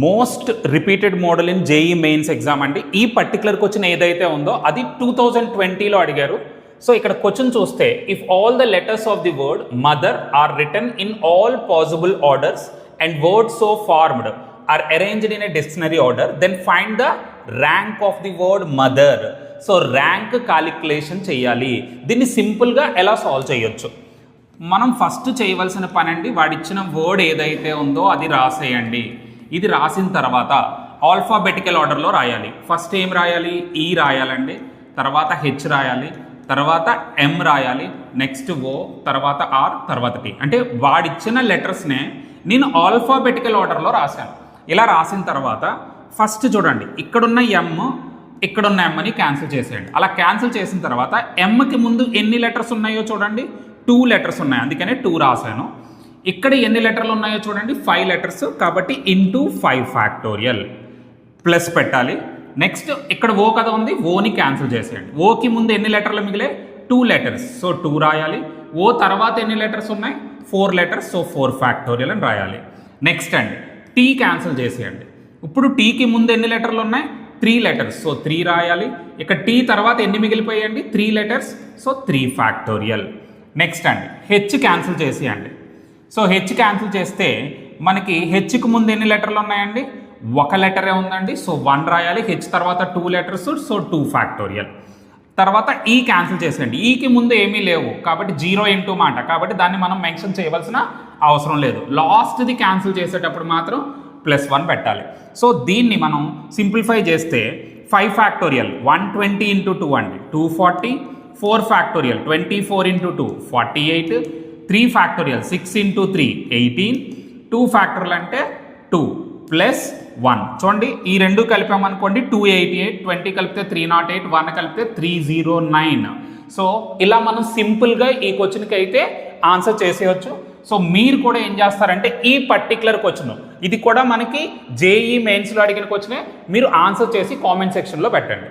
Most repeated model in JEE mains exam అండి. ఈ particular question ఏదైతే ఉందో అది 2020లో అడిగారు. సో ఇక్కడ క్వశ్చన్ చూస్తే, if all the letters of the word mother are written in all possible orders and words so formed are arranged in a dictionary order, then find the rank of the word mother. So rank calculation చేయాలి. దీన్ని సింపుల్గా ఎలా solve చేయొచ్చు? మనం first చేయవలసిన పని అండి, వాడిచ్చిన word ఏదైతే ఉందో అది రాసేయండి. ఇది రాసిన తర్వాత ఆల్ఫాబెటికల్ ఆర్డర్లో రాయాలి. ఫస్ట్ ఏం రాయాలి? ఈ రాయాలండి, తర్వాత హెచ్ రాయాలి, తర్వాత ఎం రాయాలి, నెక్స్ట్ ఓ, తర్వాత ఆర్, తర్వాత టీ. అంటే వాడిచ్చిన లెటర్స్నే నేను ఆల్ఫాబెటికల్ ఆర్డర్లో రాశాను. ఇలా రాసిన తర్వాత ఫస్ట్ చూడండి, ఇక్కడున్న ఎమ్ ఇక్కడున్న ఎమ్ని క్యాన్సిల్ చేసేయండి. అలా క్యాన్సిల్ చేసిన తర్వాత ఎమ్కి ముందు ఎన్ని లెటర్స్ ఉన్నాయో చూడండి, 2 లెటర్స్ ఉన్నాయి, అందుకనే 2 రాశాను. ఇక్కడ ఎన్ని లెటర్లు ఉన్నాయో చూడండి, 5 లెటర్స్, కాబట్టి ఇంటూ 5 ఫ్యాక్టోరియల్ ప్లస్ పెట్టాలి. నెక్స్ట్ ఇక్కడ ఓ కదా ఉంది, ఓని క్యాన్సిల్ చేసేయండి. ఓకి ముందు ఎన్ని లెటర్లు మిగిలే? 2 లెటర్స్, సో 2 రాయాలి. ఓ తర్వాత ఎన్ని లెటర్స్ ఉన్నాయి? 4 లెటర్స్, సో 4 ఫ్యాక్టోరియల్ అని రాయాలి. నెక్స్ట్ అండి టీ క్యాన్సిల్ చేసేయండి. ఇప్పుడు టీకి ముందు ఎన్ని లెటర్లు ఉన్నాయి? 3 లెటర్స్, సో 3 రాయాలి. ఇక టీ తర్వాత ఎన్ని మిగిలిపోయాయండి? 3 లెటర్స్, సో 3 ఫ్యాక్టోరియల్. నెక్స్ట్ అండి హెచ్ క్యాన్సిల్ చేసేయండి. సో హెచ్ క్యాన్సిల్ చేస్తే మనకి హెచ్కి ముందు ఎన్ని లెటర్లు ఉన్నాయండి? 1 లెటరే ఉందండి, సో 1 రాయాలి. హెచ్ తర్వాత 2 లెటర్స్, సో 2 ఫ్యాక్టోరియల్. తర్వాత ఈ క్యాన్సిల్ చేసేయండి. ఈకి ముందు ఏమీ లేవు కాబట్టి 0 ఇంటూ మాట, కాబట్టి దాన్ని మనం మెన్షన్ చేయవలసిన అవసరం లేదు. లాస్ట్ది క్యాన్సిల్ చేసేటప్పుడు మాత్రం +1 పెట్టాలి. సో దీన్ని మనం సింప్లిఫై చేస్తే 5 ఫ్యాక్టోరియల్ 120 ఇంటూ 2 అండి 240, 4 factorial 24 into 2 48, 3 factorial 6 into 3 18, 2 factorial అంటే 2 ప్లస్ 1. చూడండి ఈ రెండు కలిపామనుకోండి 288, 20 కలిపితే 308, 1 కలిపితే 309. సో ఇలా మనం సింపుల్గా ఈ క్వశ్చన్కి అయితే ఆన్సర్ చేసేయచ్చు. సో మీరు కూడా ఏం చేస్తారంటే ఈ పర్టికులర్ క్వశ్చన్, ఇది కూడా మనకి జేఈ మెయిన్స్లో అడిగిన క్వశ్చనే, మీరు ఆన్సర్ చేసి కామెంట్ సెక్షన్లో పెట్టండి.